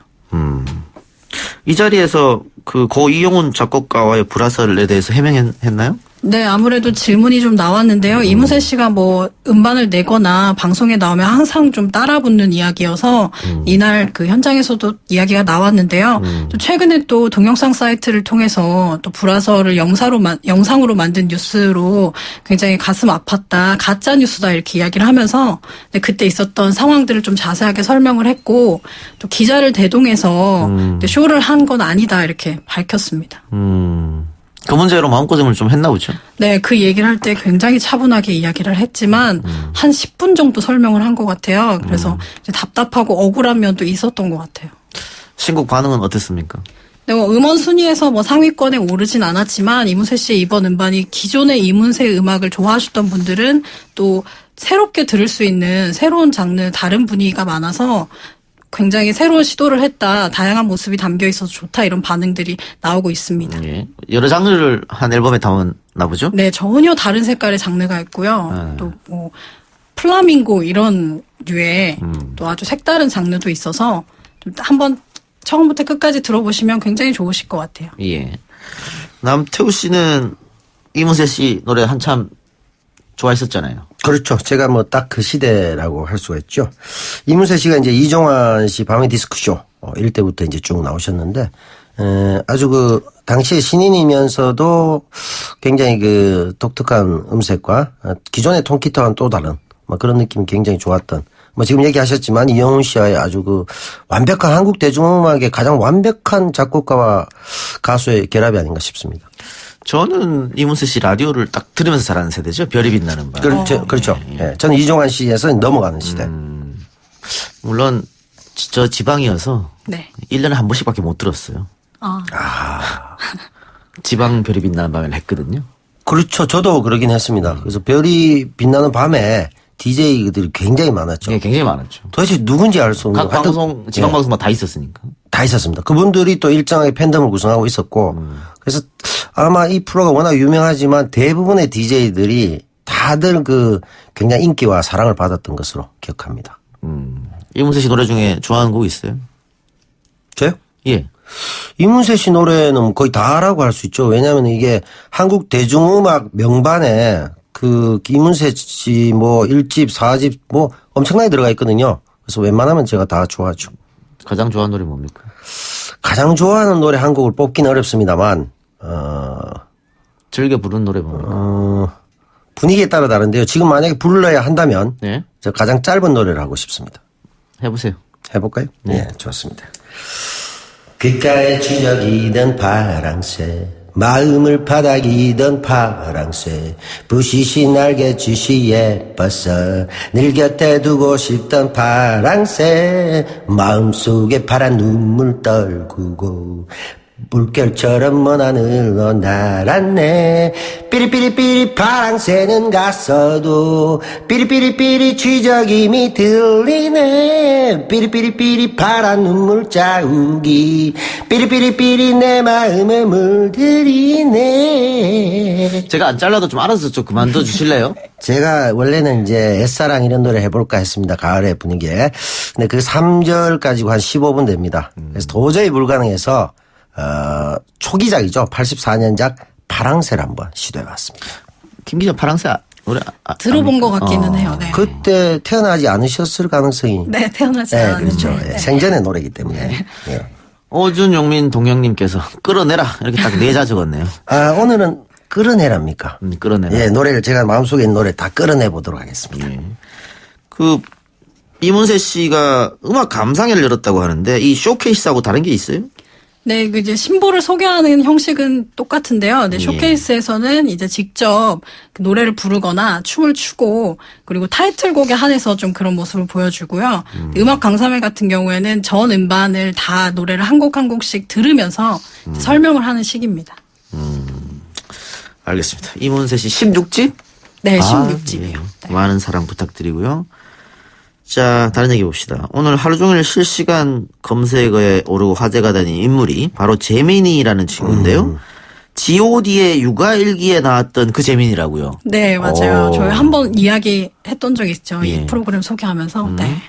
이 자리에서 그 고 이용훈 작곡가와의 불화설에 대해서 해명했나요? 네, 아무래도 질문이 좀 나왔는데요. 이문세 씨가 뭐 음반을 내거나 방송에 나오면 항상 좀 따라붙는 이야기여서 이날 그 현장에서도 이야기가 나왔는데요. 또 최근에 또 동영상 사이트를 통해서 또 불화설을 영상으로 만든 뉴스로 굉장히 가슴 아팠다, 가짜 뉴스다 이렇게 이야기를 하면서 그때 있었던 상황들을 좀 자세하게 설명을 했고 또 기자를 대동해서 쇼를 한 건 아니다 이렇게 밝혔습니다. 그 문제로 마음고생을 좀 했나 보죠. 네, 그 얘기를 할 때 굉장히 차분하게 이야기를 했지만 한 10분 정도 설명을 한 것 같아요. 그래서 이제 답답하고 억울한 면도 있었던 것 같아요. 신곡 반응은 어땠습니까? 네, 뭐 음원 순위에서 뭐 상위권에 오르진 않았지만 이문세 씨의 이번 음반이 기존의 이문세 음악을 좋아하셨던 분들은 또 새롭게 들을 수 있는 새로운 장르, 다른 분위기가 많아서 굉장히 새로운 시도를 했다, 다양한 모습이 담겨 있어서 좋다 이런 반응들이 나오고 있습니다. 예. 여러 장르를 한 앨범에 담았나 보죠? 네, 전혀 다른 색깔의 장르가 있고요. 또 뭐 플라밍고 이런 류의 또 아주 색다른 장르도 있어서 좀 한번 처음부터 끝까지 들어보시면 굉장히 좋으실 것 같아요. 예. 남태우 씨는 이문세 씨 노래 한참 좋아했었잖아요. 그렇죠. 제가 뭐 딱 그 시대라고 할 수가 있죠. 이문세 씨가 이제 이종환 씨 밤의 디스크쇼 이럴 때부터 이제 쭉 나오셨는데 아주 그 당시에 신인이면서도 굉장히 그 독특한 음색과 기존의 통기타와는 또 다른 뭐 그런 느낌이 굉장히 좋았던 뭐 지금 얘기하셨지만 이영훈 씨와의 아주 그 완벽한 한국 대중음악의 가장 완벽한 작곡가와 가수의 결합이 아닌가 싶습니다. 저는 이문세 씨 라디오를 딱 들으면서 자라는 세대죠. 별이 빛나는 밤. 그렇죠. 예. 저는 이종환 씨에서 넘어가는 시대. 물론 저 지방이어서 네. 1년에 한 번씩밖에 못 들었어요. 지방 별이 빛나는 밤을 했거든요. 그렇죠. 저도 그러긴 했습니다. 그래서 별이 빛나는 밤에 DJ들이 굉장히 많았죠. 예, 굉장히 많았죠. 도대체 누군지 알 수 없는 각 방송, 지방 방송마다 다 있었으니까. 다 있었습니다. 그분들이 또 일정하게 팬덤을 구성하고 있었고 그래서 아마 이 프로가 워낙 유명하지만 대부분의 DJ들이 다들 그 굉장히 인기와 사랑을 받았던 것으로 기억합니다. 이문세 씨 노래 중에 좋아하는 곡 있어요? 저요? 예. 이문세 씨 노래는 거의 다라고 할 수 있죠. 왜냐하면 이게 한국 대중음악 명반에 그 이문세 씨 뭐 1집, 4집 뭐 엄청나게 들어가 있거든요. 그래서 웬만하면 제가 다 좋아하죠. 가장 좋아하는 노래 뭡니까? 가장 좋아하는 노래 한 곡을 뽑기는 어렵습니다만 즐겨 부르는 노래 뭡니까? 분위기에 따라 다른데요. 지금 만약에 불러야 한다면 네. 저 가장 짧은 노래를 하고 싶습니다. 해보세요. 해볼까요? 네, 좋습니다. 귓가에 주저기던 파랑새 마음을 바닥이던 파랑새 부시시 날개짓이 예뻤어 늘 곁에 두고 싶던 파랑새 마음속에 파란 눈물 떨구고 물결처럼 먼 하늘로 날았네 삐리삐리삐리 파랑새는 갔어도 삐리삐리삐리 쥐저김이 들리네 삐리삐리삐리 파란 눈물 자국이 삐리삐리삐리 내 마음에 물들이네. 제가 안 잘라도 좀 알아서 좀 그만둬 주실래요? 제가 원래는 이제 옛사랑 이런 노래 해볼까 했습니다. 가을의 분위기에. 근데 그 3절 가지고 한 15분 됩니다. 그래서 도저히 불가능해서 초기작이죠. 84년작 파랑새를 한번 시도해봤습니다. 김 기자 파랑새 노래 들어본 것 같기는 해요. 네. 그때 태어나지 않으셨을 가능성이. 네, 태어나지 네, 않았는데. 그렇죠. 네. 생전의 노래이기 때문에. 예. 오준용민 동영님께서 끌어내라 이렇게 딱 내자 적었네요. 오늘은 끌어내랍니까? 끌어내라. 예, 노래를 제가 마음속에 있는 노래 다 끌어내 보도록 하겠습니다. 그 이문세 씨가 음악 감상회를 열었다고 하는데 이 쇼케이스하고 다른 게 있어요? 네, 그 이제 신보를 소개하는 형식은 똑같은데요. 네, 쇼케이스에서는 이제 직접 그 노래를 부르거나 춤을 추고 그리고 타이틀곡에 한해서 좀 그런 모습을 보여주고요. 음악 강사회 같은 경우에는 전 음반을 다 노래를 한 곡 한 곡씩 들으면서 설명을 하는 식입니다. 알겠습니다. 이문세 씨 16집? 네, 16집이요. 예. 많은 사랑 부탁드리고요. 자, 다른 얘기 봅시다. 오늘 하루 종일 실시간 검색어에 오르고 화제가 된 인물이 바로 재민이라는 친구인데요. G.O.D의 육아일기에 나왔던 그 재민이라고요. 네, 맞아요. 오. 저희 한번 이야기했던 적이 있죠. 예. 이 프로그램 소개하면서. 네.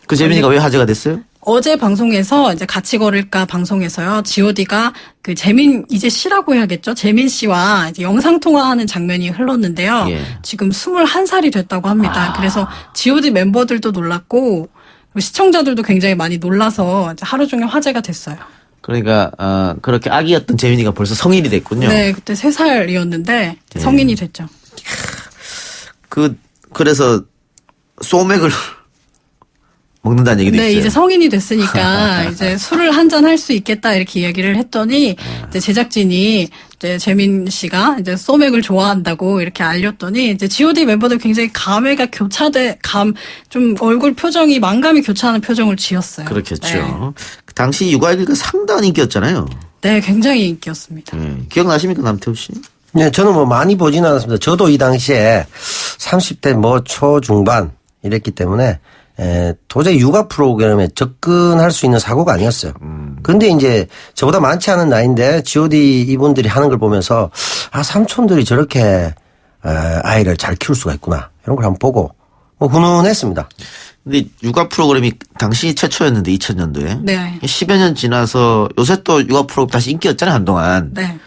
그 재민이가 왜 화제가 됐어요? 어제 방송에서 이제 같이 걸을까 방송에서요. G.O.D가 그 재민 이제 씨라고 해야겠죠. 재민 씨와 이제 영상 통화하는 장면이 흘렀는데요. 예. 지금 21살이 됐다고 합니다. 그래서 G.O.D 멤버들도 놀랐고 그리고 시청자들도 굉장히 많이 놀라서 이제 하루 종일 화제가 됐어요. 그러니까 그렇게 아기였던 재민이가 벌써 성인이 됐군요. 네, 그때 3살이었는데 성인이 됐죠. 그래서 소맥을 먹는다는 얘기도 네, 있어요. 이제 성인이 됐으니까 이제 술을 한 잔 할 수 있겠다 이렇게 이야기를 했더니 이제 제작진이 이제 재민 씨가 이제 소맥을 좋아한다고 이렇게 알렸더니 이제 G.O.D 멤버들 굉장히 감회가 좀 얼굴 표정이 만감이 교차하는 표정을 지었어요. 그렇겠죠. 네. 그 당시 육아일기가 상당한 인기였잖아요. 네, 굉장히 인기였습니다. 기억나십니까, 남태우 씨? 네, 저는 뭐 많이 보지는 않았습니다. 저도 이 당시에 30대 뭐 초중반 이랬기 때문에 도저히 육아 프로그램에 접근할 수 있는 사고가 아니었어요. 근데 이제 저보다 많지 않은 나이인데 G.O.D 이분들이 하는 걸 보면서 삼촌들이 저렇게 아이를 잘 키울 수가 있구나 이런 걸 한번 보고 뭐 훈훈했습니다. 근데 육아 프로그램이 당시 최초였는데 2000년도에 네. 10여 년 지나서 요새 또 육아 프로그램 다시 인기였잖아요, 한동안. 네.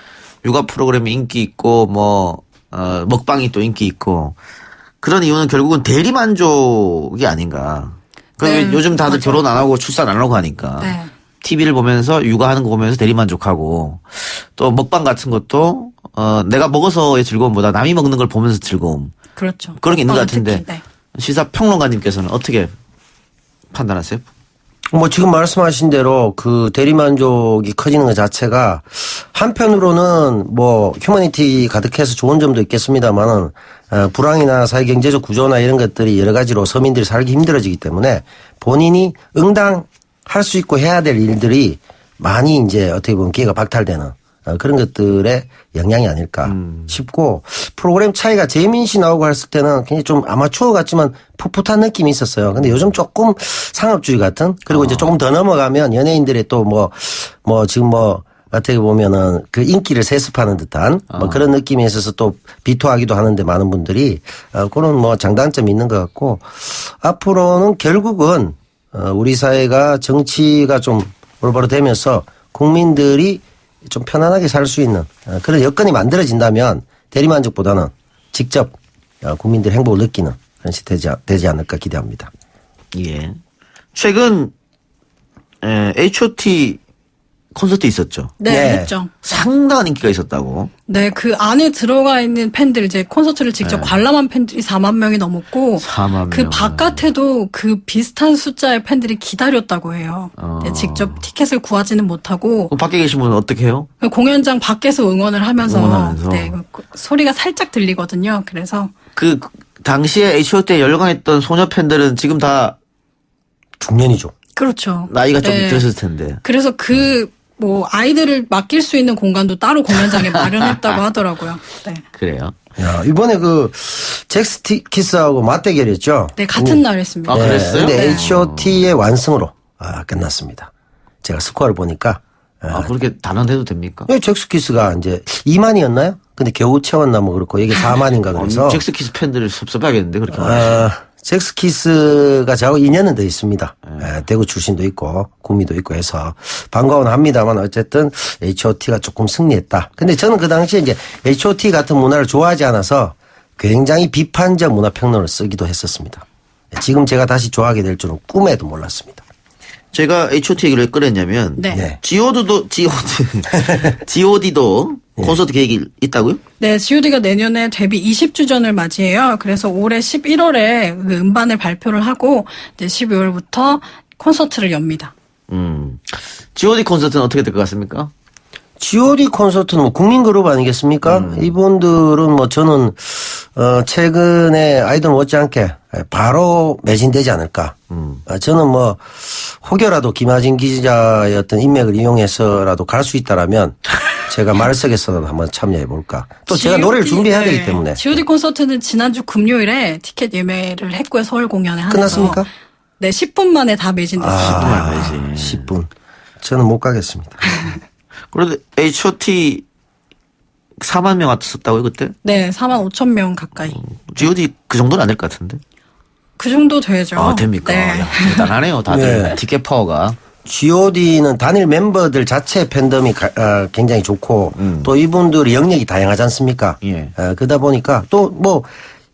육아 프로그램이 인기 있고 먹방이 또 인기 있고 그런 이유는 결국은 대리만족이 아닌가. 그러니까 네, 요즘 다들 맞아요. 결혼 안 하고 출산 안 하고 하니까 네. TV를 보면서 육아하는 거 보면서 대리만족하고 또 먹방 같은 것도 내가 먹어서의 즐거움보다 남이 먹는 걸 보면서 즐거움. 그렇죠. 그런 게 있는 것 특히, 같은데 네. 시사평론가님께서는 어떻게 판단하세요? 뭐 지금 말씀하신 대로 그 대리만족이 커지는 것 자체가 한편으로는 뭐 휴머니티 가득해서 좋은 점도 있겠습니다만은 불황이나 사회 경제적 구조나 이런 것들이 여러 가지로 서민들이 살기 힘들어지기 때문에 본인이 응당할 수 있고 해야 될 일들이 많이 이제 어떻게 보면 기회가 박탈되는 그런 것들의 영향이 아닐까 싶고 프로그램 차이가 재민 씨 나오고 했을 때는 굉장히 좀 아마추어 같지만 풋풋한 느낌이 있었어요. 근데 요즘 조금 상업주의 같은 그리고 이제 조금 더 넘어가면 연예인들의 또 뭐 지금 뭐 어떻게 보면은 그 인기를 세습하는 듯한 뭐 그런 느낌이 있어서 또 비토하기도 하는데 많은 분들이 그런 뭐 장단점이 있는 것 같고 앞으로는 결국은 우리 사회가 정치가 좀 올바로 되면서 국민들이 좀 편안하게 살 수 있는 그런 여건이 만들어진다면 대리만족보다는 직접 국민들의 행복을 느끼는 그런 시대가 되지 않을까 기대합니다. 예. 최근 H.O.T 콘서트 있었죠. 네, 네. 했죠. 상당한 인기가 있었다고. 네, 그 안에 들어가 있는 팬들, 이제 콘서트를 직접 관람한 팬들이 4만 명이 넘었고, 4만 그 명. 바깥에도 그 비슷한 숫자의 팬들이 기다렸다고 해요. 네, 직접 티켓을 구하지는 못하고, 그럼 밖에 계신 분은 어떻게 해요? 그 공연장 밖에서 응원을 하면서, 응원하면서. 네, 그 소리가 살짝 들리거든요. 그래서. 그 당시에 H.O.T에 열광했던 소녀 팬들은 지금 다 중년이죠. 그렇죠. 나이가 좀 네. 들었을 텐데. 그래서 아이들을 맡길 수 있는 공간도 따로 공연장에 마련했다고 하더라고요. 네. 그래요. 야, 이번에 그 잭스키스하고 맞대결이었죠. 네, 같은 날 했습니다. 아, 그랬어요? 근데 네. H.O.T의 완승으로 끝났습니다. 제가 스코어를 보니까 그렇게 단언해도 됩니까? 잭스키스가 이제 2만이었나요? 근데 겨우 채웠나 뭐 그렇고 이게 4만인가 그래서 잭스키스 팬들을 섭섭하겠는데 그렇게 말하시면. 잭스키스가 저하고 인연은 더 있습니다. 대구 출신도 있고 구미도 있고 해서 반가워는 합니다만 어쨌든 H.O.T가 조금 승리했다. 근데 저는 그 당시에 이제 H.O.T 같은 문화를 좋아하지 않아서 굉장히 비판적 문화평론을 쓰기도 했었습니다. 지금 제가 다시 좋아하게 될 줄은 꿈에도 몰랐습니다. 제가 H.O.T 얘기를 왜 꺼냈냐면 네. G.O.D도 콘서트 계획이 있다고요? 네, G.O.D가 내년에 데뷔 20주년을 맞이해요. 그래서 올해 11월에 그 음반을 발표를 하고 이제 12월부터 콘서트를 엽니다. G.O.D 콘서트는 어떻게 될 것 같습니까? G.O.D 콘서트는 뭐 국민 그룹 아니겠습니까? 이분들은 뭐 저는 최근에 아이돌 못지않게 바로 매진되지 않을까. 저는 뭐 혹여라도 김하진 기자의 어떤 인맥을 이용해서라도 갈 수 있다라면 제가 말석에서도 한번 참여해 볼까. 또 제가 노래를 준비해야 되기 때문에. G.O.D 콘서트는 지난주 금요일에 티켓 예매를 했고요. 서울 공연에 하면서. 끝났습니까? 네, 10분 만에 다 매진됐습니다. 10분. 저는 못 가겠습니다. 그래도 H.O.T 4만 명 왔었다고요 그때? 네, 4만 5천 명 가까이. G.O.D 그 정도는 안 될 것 같은데. 그 정도 되죠. 됩니까? 네. 야, 대단하네요 다들. 네. 티켓 파워가. G.O.D는 단일 멤버들 자체 팬덤이 굉장히 좋고 또 이분들이 영역이 다양하지 않습니까? 예. 그러다 보니까 또 뭐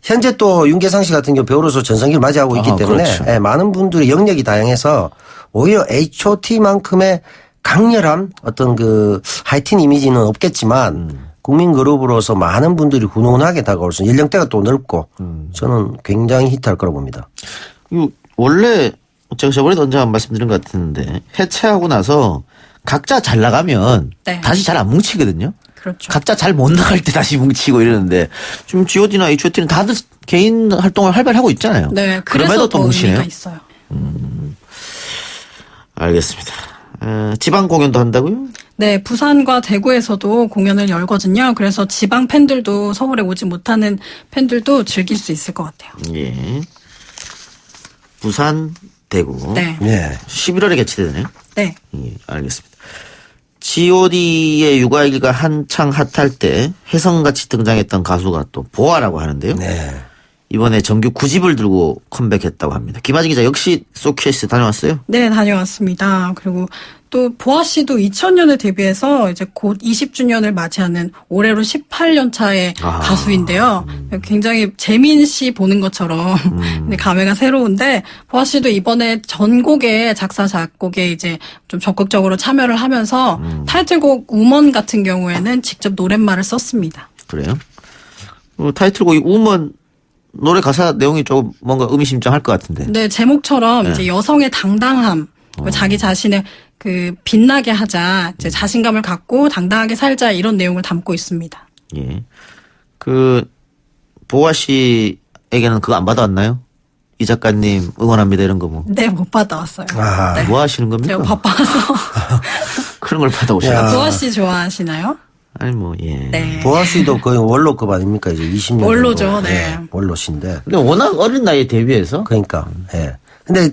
현재 또 윤계상 씨 같은 경우 배우로서 전성기를 맞이하고 있기 때문에 그렇죠. 많은 분들이 영역이 다양해서 오히려 H.O.T만큼의 강렬한 어떤 그 하이틴 이미지는 없겠지만 국민 그룹으로서 많은 분들이 훈훈하게 다가올 수 있는 연령대가 또 넓고 저는 굉장히 히트할 거라고 봅니다. 원래 제가 저번에도 언제 한 말씀드린 것 같은데 해체하고 나서 각자 잘 나가면 네. 다시 잘 안 뭉치거든요. 그렇죠. 각자 잘 못 나갈 때 다시 뭉치고 이러는데 지금 G.O.D나 H.O.T는 다들 개인 활동을 활발히 하고 있잖아요. 네, 그럼에도 그래서 또 더 뭉치네요. 의미가 있어요. 알겠습니다. 지방 공연도 한다고요? 네, 부산과 대구에서도 공연을 열거든요. 그래서 지방 팬들도 서울에 오지 못하는 팬들도 즐길 수 있을 것 같아요. 예. 부산, 대구. 네. 예. 11월에 개최되네요. 네. 예, 알겠습니다. G.O.D의 육아일기가 한창 핫할 때 혜성같이 등장했던 가수가 또 보아라고 하는데요. 네. 이번에 정규 9집을 들고 컴백했다고 합니다. 김아진 기자 역시 소케이스 다녀왔어요? 네, 다녀왔습니다. 그리고 또 보아 씨도 2000년에 데뷔해서 이제 곧 20주년을 맞이하는 올해로 18년 차의 가수인데요. 굉장히 재민 씨 보는 것처럼 근데 감회가 새로운데 보아 씨도 이번에 전곡에 작사 작곡에 이제 좀 적극적으로 참여를 하면서 타이틀곡 우먼 같은 경우에는 직접 노랫말을 썼습니다. 그래요? 타이틀곡이 우먼 노래 가사 내용이 좀 뭔가 의미심장할 것 같은데. 네, 제목처럼 이제 여성의 당당함, 자기 자신의 그 빛나게 하자, 이제 자신감을 갖고 당당하게 살자 이런 내용을 담고 있습니다. 예. 보아 씨에게는 그거 안 받아왔나요? 이 작가님 응원합니다 이런 거 뭐. 네, 못 받아왔어요. 아. 네. 뭐 하시는 겁니까? 제가 바빠서. 그런 걸 받아오셔야 보아 씨 좋아하시나요? 아니 뭐 예. 네. 보아 씨도 거의 원로급 아닙니까? 이제 20년. 원로죠, 정도. 네. 예, 원로신데. 근데 워낙 어린 나이에 데뷔해서 그러니까, 예. 근데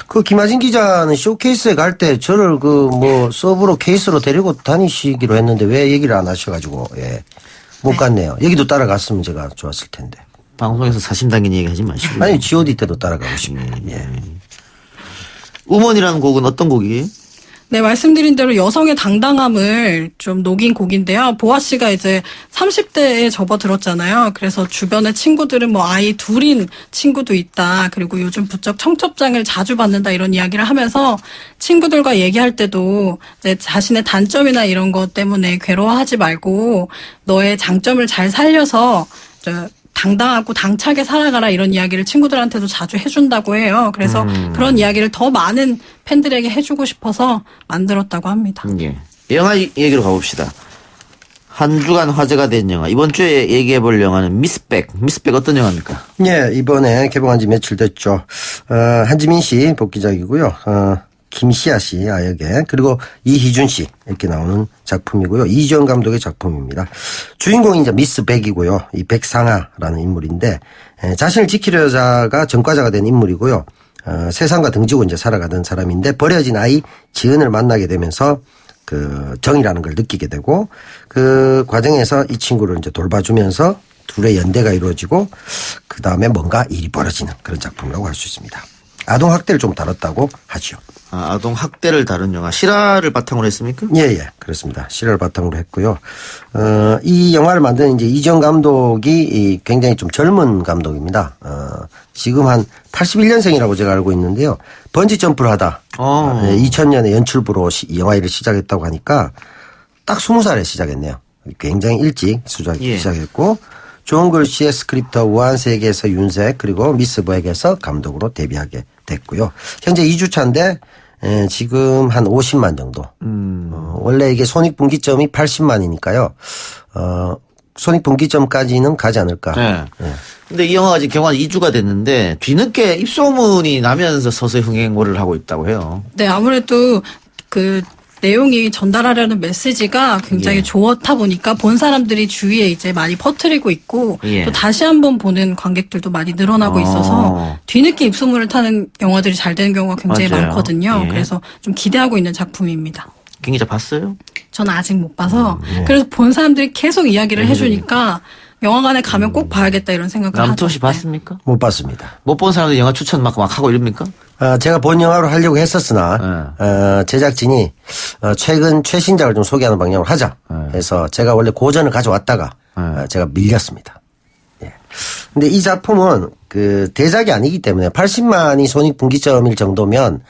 그 김아진 기자는 쇼케이스에 갈 때 저를 그 뭐 서브로 케이스로 데리고 다니시기로 했는데 왜 얘기를 안 하셔가지고, 예. 못 갔네요. 여기도 따라갔으면 제가 좋았을 텐데. 방송에서 사심당긴 얘기 하지 마시고. 아니, G.O.D 때도 따라가고 싶네요. 예. 우먼이라는 곡은 어떤 곡이에요? 네, 말씀드린 대로 여성의 당당함을 좀 녹인 곡인데요. 보아 씨가 이제 30대에 접어들었잖아요. 그래서 주변의 친구들은 뭐 아이 둘인 친구도 있다. 그리고 요즘 부쩍 청첩장을 자주 받는다 이런 이야기를 하면서 친구들과 얘기할 때도 이제 자신의 단점이나 이런 것 때문에 괴로워하지 말고 너의 장점을 잘 살려서 당당하고 당차게 살아가라 이런 이야기를 친구들한테도 자주 해준다고 해요. 그래서 그런 이야기를 더 많은 팬들에게 해주고 싶어서 만들었다고 합니다. 예. 영화 얘기로 가봅시다. 한 주간 화제가 된 영화. 이번 주에 얘기해 볼 영화는 미스백. 미스백 어떤 영화입니까? 예, 이번에 개봉한 지 며칠 됐죠. 한지민 씨 복귀작이고요. 김시아 씨 아역에 그리고 이희준 씨 이렇게 나오는 작품이고요. 이지영 감독의 작품입니다. 주인공이 이제 미스 백이고요. 이 백상아라는 인물인데 자신을 지키려 여자가 전과자가 된 인물이고요. 세상과 등지고 이제 살아가던 사람인데 버려진 아이 지은을 만나게 되면서 그 정이라는 걸 느끼게 되고 그 과정에서 이 친구를 이제 돌봐주면서 둘의 연대가 이루어지고 그 다음에 뭔가 일이 벌어지는 그런 작품이라고 할 수 있습니다. 아동 학대를 좀 다뤘다고 하죠. 아동 학대를 다룬 영화. 실화를 바탕으로 했습니까? 예, 그렇습니다. 실화를 바탕으로 했고요. 이 영화를 만든 이제 이정 감독이 굉장히 좀 젊은 감독입니다. 지금 한 81년생이라고 제가 알고 있는데요. 번지 점프를 하다 2000년에 연출부로 이 영화 일을 시작했다고 하니까 딱 20살에 시작했네요. 굉장히 일찍 시작했고 좋은 글씨의 스크립터 우한세계에서 윤색 그리고 미스백에서 감독으로 데뷔하게 됐고요. 현재 2주차인데 지금 한 50만 정도. 원래 이게 손익분기점이 80만이니까요. 손익분기점까지는 가지 않을까. 네. 근데 이 영화가 지금 개봉한 2주가 됐는데 뒤늦게 입소문이 나면서 서서히 흥행을 하고 있다고 해요. 네, 아무래도 그 내용이 전달하려는 메시지가 굉장히 좋다 보니까 본 사람들이 주위에 이제 많이 퍼뜨리고 있고 또 다시 한번 보는 관객들도 많이 늘어나고 있어서 뒤늦게 입소문을 타는 영화들이 잘 되는 경우가 굉장히 많거든요. 그래서 좀 기대하고 있는 작품입니다. 김 기자 봤어요? 저는 아직 못 봐서 그래서 본 사람들이 계속 이야기를 해주니까 영화관에 가면 꼭 봐야겠다 이런 생각을 하죠. 남토 씨 봤습니까? 못 봤습니다. 못 본 사람들 영화 추천 막 하고 이럽니까? 제가 본 영화로 하려고 했었으나 제작진이 최근 최신작을 좀 소개하는 방향으로 하자 해서 제가 원래 고전을 가져왔다가 제가 밀렸습니다. 예. 근데 이 작품은 그 대작이 아니기 때문에 80만이 손익분기점일 정도면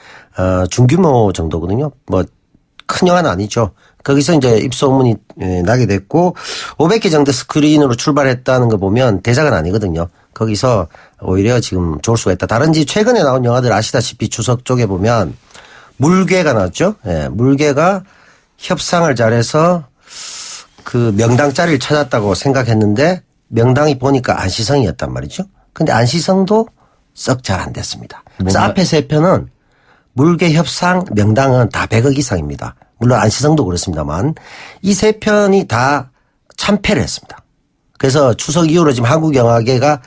중규모 정도거든요. 뭐 큰 영화는 아니죠. 거기서 이제 입소문이 나게 됐고 500개 정도 스크린으로 출발했다는 거 보면 대작은 아니거든요. 거기서 오히려 지금 좋을 수가 있다. 다른지 최근에 나온 영화들 아시다시피 추석 쪽에 보면 물개가 나왔죠. 예, 물개가 협상을 잘해서 그 명당 자리를 찾았다고 생각했는데 명당이 보니까 안시성이었단 말이죠. 근데 안시성도 썩 잘 안 됐습니다. 그래서 앞에 세 편은 물개 협상 명당은 다 100억 이상입니다. 물론 안시성도 그렇습니다만 이 세 편이 다 참패를 했습니다. 그래서 추석 이후로 지금 한국 영화계가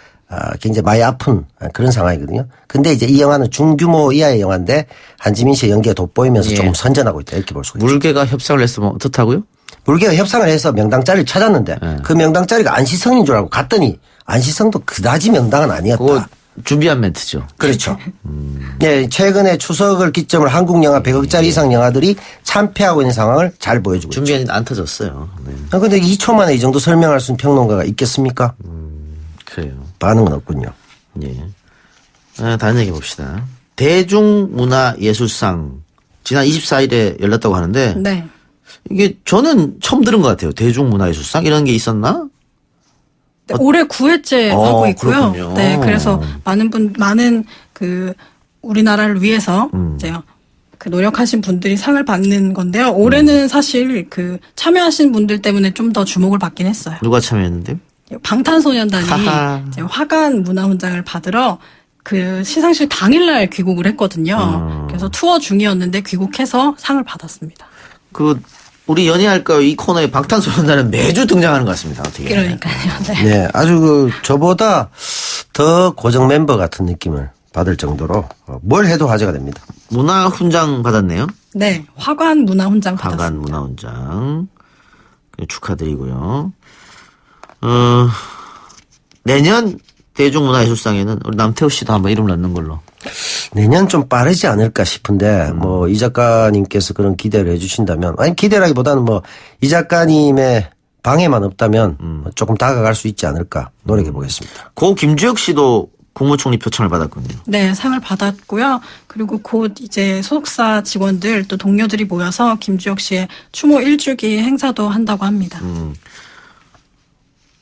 굉장히 많이 아픈 그런 상황이거든요. 근데 이제 이 영화는 중규모 이하의 영화인데 한지민 씨의 연기가 돋보이면서 조금 선전하고 있다 이렇게 볼 수가 있죠. 물개가 협상을 했으면 어떻다고요? 물개가 협상을 해서 명당 자리를 찾았는데 그 명당 자리가 안시성인 줄 알고 갔더니 안시성도 그다지 명당은 아니었다. 그거 준비한 멘트죠. 그렇죠. 네, 최근에 추석을 기점으로 한국 영화 100억짜리 이상 영화들이 참패하고 있는 상황을 잘 보여주고 있죠. 준비했는데 안 터졌어요. 네. 그런데 2초 만에 이 정도 설명할 수 있는 평론가가 있겠습니까? 그래요. 반응은 없군요. 예. 다른 얘기 봅시다. 대중문화예술상 지난 24일에 열렸다고 하는데 네. 이게 저는 처음 들은 것 같아요. 대중문화예술상 이런 게 있었나? 네, 올해 9회째 하고 있고요. 그렇군요. 네, 그래서 많은 그 우리나라를 위해서 이제 그 노력하신 분들이 상을 받는 건데요. 올해는 사실 그 참여하신 분들 때문에 좀 더 주목을 받긴 했어요. 누가 참여했는데요? 방탄소년단이 하하. 이제 화관 문화훈장을 받으러 그 시상식 당일날 귀국을 했거든요. 그래서 투어 중이었는데 귀국해서 상을 받았습니다. 그 우리 연애할까요? 이 코너에 방탄소년단은 매주 등장하는 것 같습니다. 어떻게? 그러니까요. 네. 네, 아주 그 저보다 더 고정 member 같은 느낌을 받을 정도로 뭘 해도 화제가 됩니다. 문화훈장 받았네요. 네, 화관 문화훈장 받았습니다. 화관 문화훈장 축하드리고요. 내년 대중문화예술상에는 우리 남태우 씨도 한번 이름 넣는 걸로. 내년 좀 빠르지 않을까 싶은데 뭐 이 작가님께서 그런 기대를 해주신다면 아니 기대라기보다는 뭐 이 작가님의 방해만 없다면 조금 다가갈 수 있지 않을까 노력해 보겠습니다. 고 김주혁 씨도 국무총리 표창을 받았거든요. 네, 상을 받았고요. 그리고 곧 이제 소속사 직원들 또 동료들이 모여서 김주혁 씨의 추모 1주기 행사도 한다고 합니다.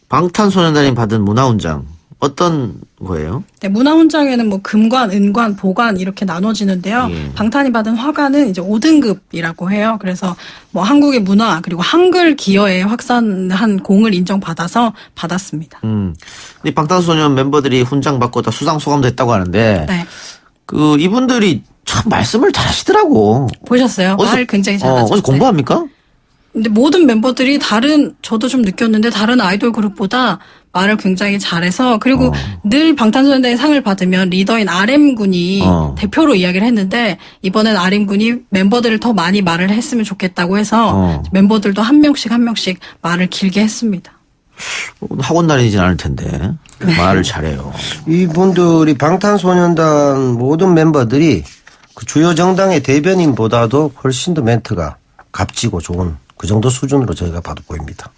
방탄소년단이 받은 문화훈장 어떤 거예요? 네, 문화훈장에는 뭐 금관, 은관, 보관 이렇게 나눠지는데요. 예. 방탄이 받은 화관은 이제 5등급이라고 해요. 그래서 뭐 한국의 문화 그리고 한글 기여에 확산한 공을 인정받아서 받았습니다. 근데 방탄소년 멤버들이 훈장 받고 다 수상 소감도 했다고 하는데 네. 그 이분들이 참 말씀을 잘하시더라고. 보셨어요? 말 굉장히 잘하죠. 어디서 공부합니까? 근데 모든 멤버들이 저도 좀 느꼈는데 다른 아이돌 그룹보다 말을 굉장히 잘해서 그리고 늘 방탄소년단의 상을 받으면 리더인 RM군이 대표로 이야기를 했는데 이번엔 RM군이 멤버들을 더 많이 말을 했으면 좋겠다고 해서 멤버들도 한 명씩 말을 길게 했습니다. 학원 다니진 않을 텐데 말을 잘해요. 이분들이 방탄소년단 모든 멤버들이 그 주요 정당의 대변인보다도 훨씬 더 멘트가 값지고 좋은 그 정도 수준으로 저희가 봐도 보입니다.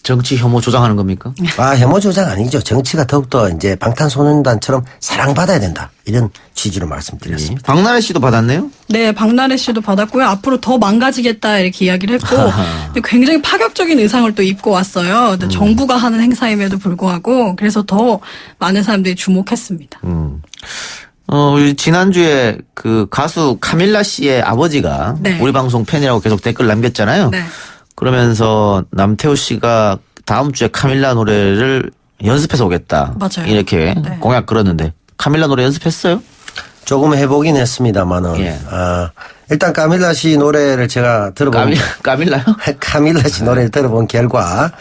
정치 혐오 조장하는 겁니까? 혐오 조장 아니죠. 정치가 더욱더 이제 방탄소년단처럼 사랑받아야 된다. 이런 취지로 말씀드렸습니다. 박나래 씨도 받았네요? 네, 박나래 씨도 받았고요. 앞으로 더 망가지겠다 이렇게 이야기를 했고 근데 굉장히 파격적인 의상을 또 입고 왔어요. 근데 정부가 하는 행사임에도 불구하고 그래서 더 많은 사람들이 주목했습니다. 지난주에 그 가수 카밀라 씨의 아버지가 네. 우리 방송 팬이라고 계속 댓글 남겼잖아요. 네. 그러면서 남태우 씨가 다음 주에 카밀라 노래를 연습해서 오겠다. 맞아요. 이렇게 네. 공약 걸었는데 카밀라 노래 연습했어요? 조금 해보긴 했습니다만은 예. 일단 카밀라 씨 노래를 제가 들어본 까밀라요? 카밀라 씨 노래를 들어본 결과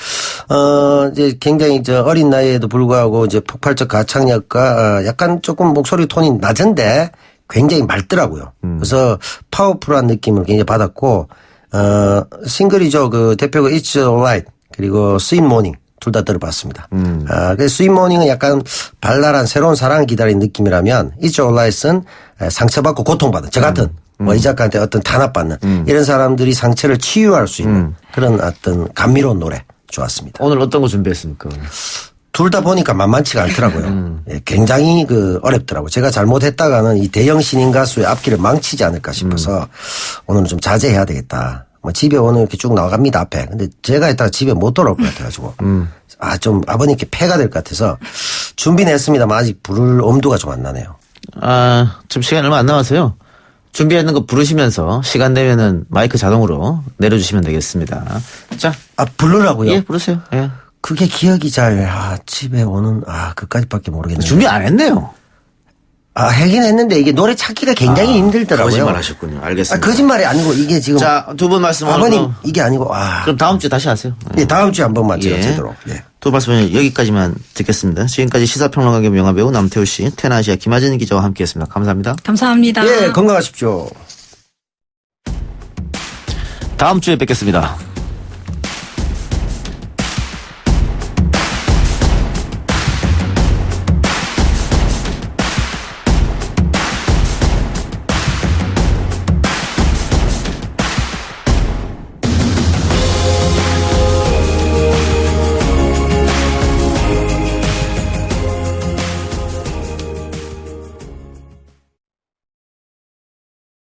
이제 굉장히 어린 나이에도 불구하고 이제 폭발적 가창력과 약간 조금 목소리 톤이 낮은데 굉장히 맑더라고요. 그래서 파워풀한 느낌을 굉장히 받았고 싱글이죠. 그 대표가 It's Alright 그리고 Sweet Morning 둘 다 들어봤습니다. 그래서 Sweet Morning은 약간 발랄한 새로운 사랑을 기다리는 느낌이라면 It's Alright은 상처받고 고통받은 저 같은 뭐 이 작가한테 어떤 탄압받는 이런 사람들이 상처를 치유할 수 있는 그런 어떤 감미로운 노래 좋았습니다. 오늘 어떤 거 준비했습니까? 둘 다 보니까 만만치가 않더라고요. 예, 굉장히 어렵더라고요. 제가 잘못했다가는 이 대형 신인 가수의 앞길을 망치지 않을까 싶어서 오늘은 좀 자제해야 되겠다. 뭐 집에 오늘 이렇게 쭉 나갑니다 앞에. 근데 제가 했다가 집에 못 돌아올 것 같아가지고 좀 아버님께 폐가 될 것 같아서 준비는 했습니다만 아직 부를 엄두가 좀 안 나네요. 지금 시간이 얼마 안 남았어요. 준비했는 거 부르시면서 시간 되면은 마이크 자동으로 내려주시면 되겠습니다. 자, 부르라고요? 예, 부르세요. 예. 그게 기억이 집에 오는, 그까지밖에 모르겠네요. 준비 안 했네요. 하긴 했는데 이게 노래 찾기가 굉장히 힘들더라고요. 거짓말 하셨군요. 알겠습니다. 거짓말이 아니고 이게 지금. 자, 두 분 말씀 아버님, 이게 아니고, 그럼 다음 주에 다시 하세요. 예, 다음 주에 한 번만 제가 예. 제대로. 예. 두 말씀은 여기까지만 듣겠습니다. 지금까지 시사평론가 겸 영화배우 남태우 씨, 테나시아 김하진 기자와 함께했습니다. 감사합니다. 감사합니다. 예, 건강하십시오. 다음 주에 뵙겠습니다.